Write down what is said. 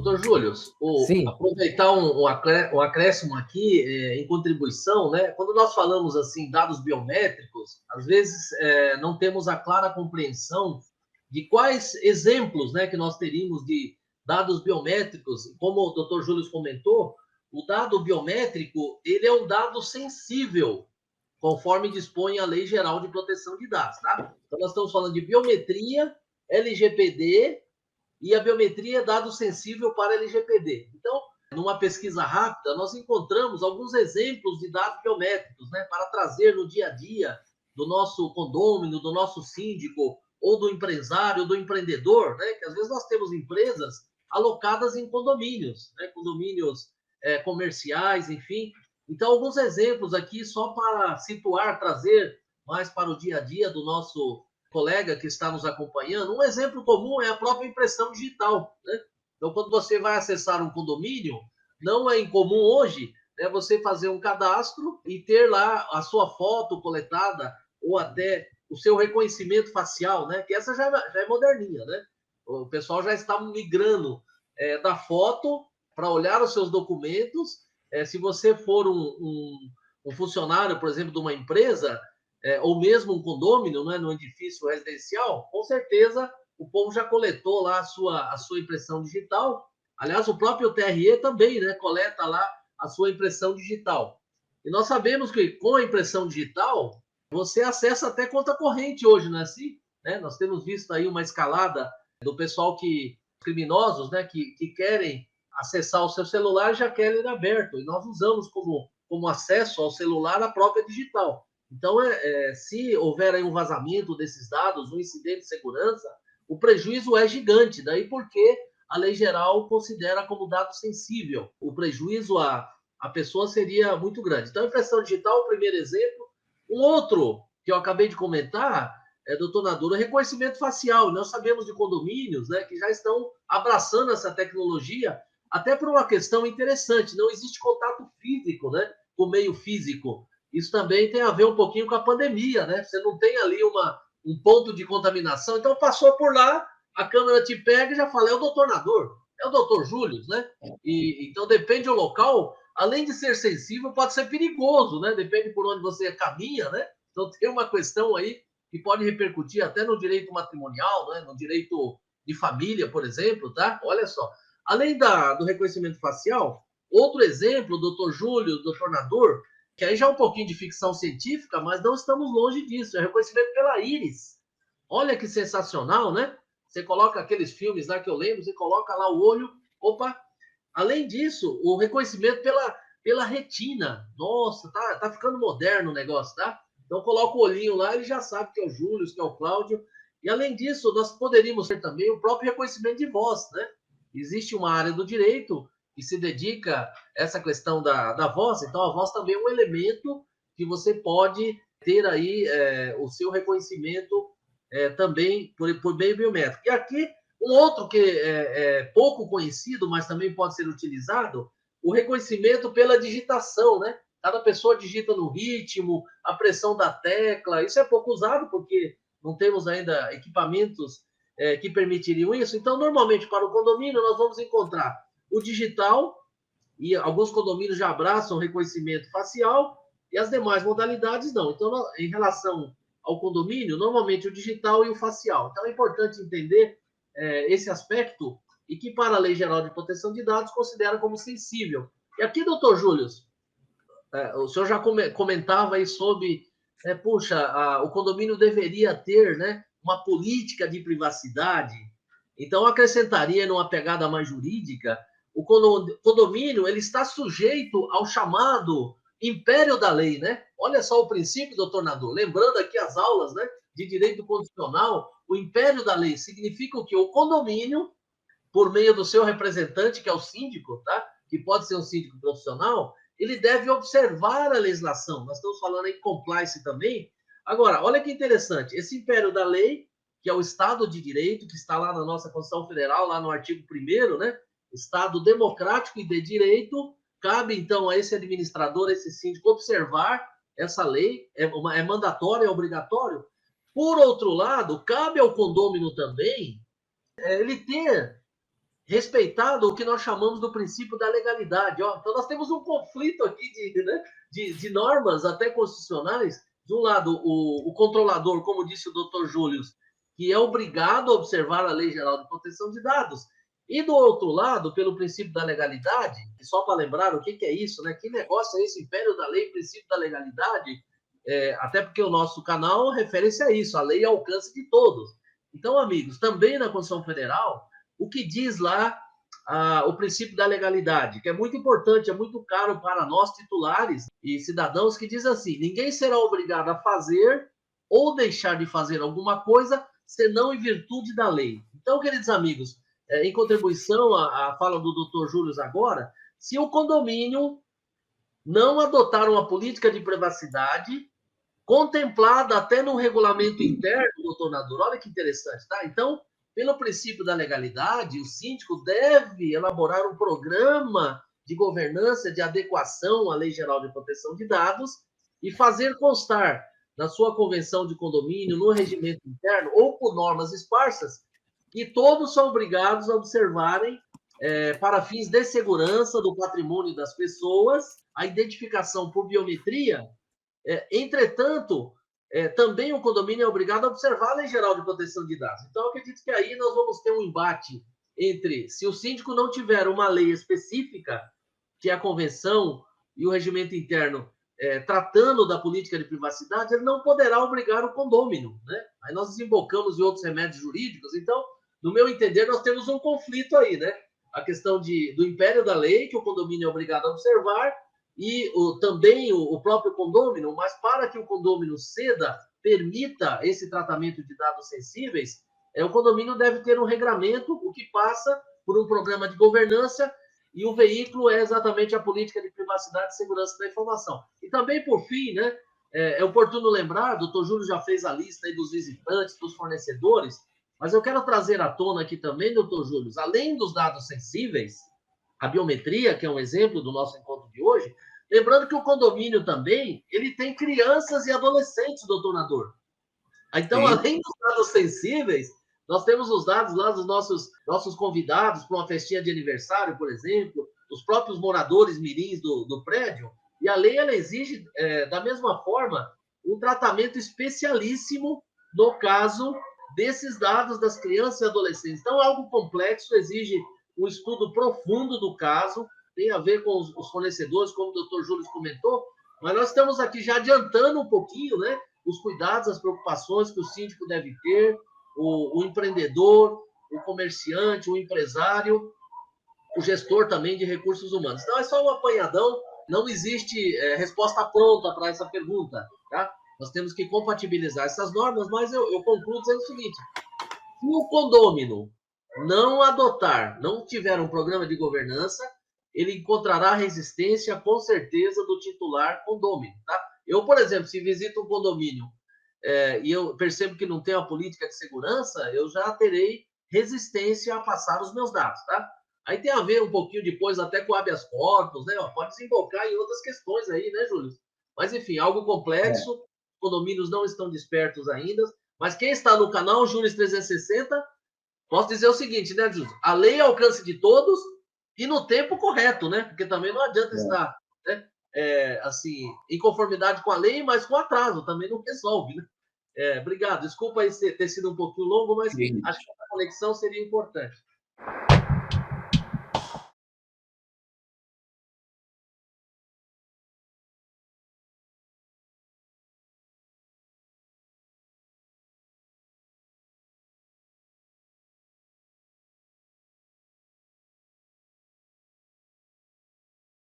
Doutor Júlio, Sim. aproveitar um acréscimo aqui em contribuição, né? Quando nós falamos assim, dados biométricos, às vezes não temos a clara compreensão de quais exemplos, né, que nós teríamos de dados biométricos. Como o doutor Júlio comentou, o dado biométrico ele é um dado sensível, conforme dispõe a Lei Geral de Proteção de Dados, tá? Então, nós estamos falando de biometria, LGPD, e a biometria é dado sensível para LGPD. Então, numa pesquisa rápida, nós encontramos alguns exemplos de dados biométricos, né, para trazer no dia a dia do nosso condômino, do nosso síndico, ou do empresário, ou do empreendedor, né, que às vezes nós temos empresas alocadas em condomínios, né, condomínios comerciais, enfim. Então, alguns exemplos aqui só para situar, trazer mais para o dia a dia do nosso colega que está nos acompanhando. Um exemplo comum é a própria impressão digital, né? Então, quando você vai acessar um condomínio, não é incomum hoje, né, você fazer um cadastro e ter lá a sua foto coletada ou até o seu reconhecimento facial, né? Que essa já é moderninha, né? O pessoal já está migrando da foto para olhar os seus documentos. Se você for um funcionário, por exemplo, de uma empresa, ou mesmo um condômino, né, no edifício residencial, com certeza o povo já coletou lá a sua impressão digital. Aliás, o próprio TRE também, né, coleta lá a sua impressão digital. E nós sabemos que com a impressão digital, você acessa até conta corrente hoje, não é assim? Né? Nós temos visto aí uma escalada do pessoal criminosos, né, que querem acessar o seu celular, já querem aberto. E nós usamos como acesso ao celular a própria digital. Então, se houver aí um vazamento desses dados, um incidente de segurança, o prejuízo é gigante. Daí porque a lei geral considera como dado sensível. O prejuízo à pessoa seria muito grande. Então, a impressão digital, o primeiro exemplo. Um outro que eu acabei de comentar, doutor Naduro, é reconhecimento facial. Nós sabemos de condomínios, né, que já estão abraçando essa tecnologia, até por uma questão interessante. Não existe contato físico, né, com o meio físico. Isso também tem a ver um pouquinho com a pandemia, né? Você não tem ali um ponto de contaminação, então passou por lá, a câmera te pega e já fala, é o doutor Nador, é o doutor Júlio, né? Então depende do local, além de ser sensível, pode ser perigoso, né? Depende por onde você caminha, né? Então tem uma questão aí que pode repercutir até no direito matrimonial, né? No direito de família, por exemplo, tá? Olha só. Além do reconhecimento facial, outro exemplo, doutor Júlio, doutor Nador, que aí já é um pouquinho de ficção científica, mas não estamos longe disso. É reconhecimento pela íris. Olha que sensacional, né? Você coloca aqueles filmes lá que eu lembro, você coloca lá o olho, opa. Além disso, o reconhecimento pela retina. Nossa, tá ficando moderno o negócio, tá? Então coloca o olhinho lá, ele já sabe que é o Júlio, que é o Cláudio. E além disso, nós poderíamos ter também o próprio reconhecimento de voz, né? Existe uma área do direito que se dedica a essa questão da voz, então a voz também é um elemento que você pode ter aí o seu reconhecimento também por meio biométrico. E aqui, um outro que é pouco conhecido, mas também pode ser utilizado, o reconhecimento pela digitação, né? Cada pessoa digita no ritmo, a pressão da tecla, isso é pouco usado porque não temos ainda equipamentos que permitiriam isso. Então, normalmente, para o condomínio, nós vamos encontrar o digital, e alguns condomínios já abraçam o reconhecimento facial, e as demais modalidades não. Então, em relação ao condomínio, normalmente o digital e o facial. Então, é importante entender esse aspecto, e que, para a Lei Geral de Proteção de Dados, considera como sensível. E aqui, doutor Júlio, o senhor já comentava aí sobre, puxa, o condomínio deveria ter, né, uma política de privacidade. Então, eu acrescentaria, numa pegada mais jurídica, o condomínio ele está sujeito ao chamado império da lei, né? Olha só o princípio, doutor Nador. Lembrando aqui as aulas, né, de direito constitucional, o império da lei significa o que? O condomínio, por meio do seu representante, que é o síndico, tá? Que pode ser um síndico profissional, ele deve observar a legislação. Nós estamos falando em compliance também. Agora, olha que interessante. Esse império da lei, que é o Estado de Direito, que está lá na nossa Constituição Federal, lá no artigo 1º, né? Estado democrático e de direito, cabe, então, a esse administrador, a esse síndico, observar essa lei, é mandatório, é obrigatório. Por outro lado, cabe ao condômino também ele ter respeitado o que nós chamamos do princípio da legalidade. Ó, então, nós temos um conflito aqui de normas até constitucionais. De um lado, o controlador, como disse o doutor Júlio, que é obrigado a observar a Lei Geral de Proteção de Dados. E do outro lado, pelo princípio da legalidade, e só para lembrar o que é isso, né? Que negócio é esse império da lei, princípio da legalidade? Até porque o nosso canal refere-se a isso, a lei ao alcance de todos. Então, amigos, também na Constituição Federal, o que diz lá o princípio da legalidade, que é muito importante, é muito caro para nós titulares e cidadãos, que diz assim: ninguém será obrigado a fazer ou deixar de fazer alguma coisa, senão em virtude da lei. Então, queridos amigos, em contribuição à fala do doutor Júlio agora, se o condomínio não adotar uma política de privacidade, contemplada até no regulamento interno, doutor Nador, olha que interessante, tá? Então, pelo princípio da legalidade, o síndico deve elaborar um programa de governança, de adequação à Lei Geral de Proteção de Dados e fazer constar na sua convenção de condomínio, no regimento interno ou por normas esparsas, que todos são obrigados a observarem, para fins de segurança do patrimônio das pessoas, a identificação por biometria. Entretanto, também o condomínio é obrigado a observar a Lei Geral de Proteção de Dados. Então, eu acredito que aí nós vamos ter um embate entre, se o síndico não tiver uma lei específica, que é a convenção e o regimento interno, tratando da política de privacidade, ele não poderá obrigar o condômino, né? Aí nós desembocamos em outros remédios jurídicos. Então, no meu entender, nós temos um conflito aí, né? A questão do império da lei, que o condomínio é obrigado a observar, e também o próprio condômino, mas para que o condômino permita esse tratamento de dados sensíveis, o condomínio deve ter um regramento, o que passa por um programa de governança, e o veículo é exatamente a política de privacidade e segurança da informação. E também, por fim, né, é oportuno lembrar, o doutor Júlio já fez a lista aí dos visitantes, dos fornecedores, mas eu quero trazer à tona aqui também, doutor Júlio, além dos dados sensíveis, a biometria, que é um exemplo do nosso encontro de hoje, lembrando que o condomínio também, ele tem crianças e adolescentes, doutor Nador. Então, sim, além dos dados sensíveis, nós temos os dados lá dos nossos convidados para uma festinha de aniversário, por exemplo, os próprios moradores mirins do prédio, e a lei ela exige, da mesma forma, um tratamento especialíssimo no caso desses dados das crianças e adolescentes. Então, é algo complexo, exige um estudo profundo do caso, tem a ver com os fornecedores, como o doutor Júlio comentou, mas nós estamos aqui já adiantando um pouquinho, né, os cuidados, as preocupações que o síndico deve ter, o empreendedor, o comerciante, o empresário, o gestor também de recursos humanos. Então, é só um apanhadão, não existe resposta pronta para essa pergunta, tá? Nós temos que compatibilizar essas normas, mas eu concluo dizendo o seguinte: se o condômino não adotar, não tiver um programa de governança, ele encontrará resistência, com certeza, do titular condômino, tá? Eu, por exemplo, se visito um condomínio e eu percebo que não tem uma política de segurança, eu já terei resistência a passar os meus dados, tá? Aí tem a ver um pouquinho depois até com habeas corpus, né? Pode desembocar em outras questões aí, né, Júlio? Mas, enfim, algo complexo, os condomínios não estão despertos ainda, mas quem está no canal Júlio 360, posso dizer o seguinte, né, Júlio? A lei é ao alcance de todos e no tempo correto, né? Porque também não adianta estar, né, assim, em conformidade com a lei, mas com atraso, também não resolve, né? Obrigado. Desculpa aí ter sido um pouquinho longo, mas acho que a conexão seria importante.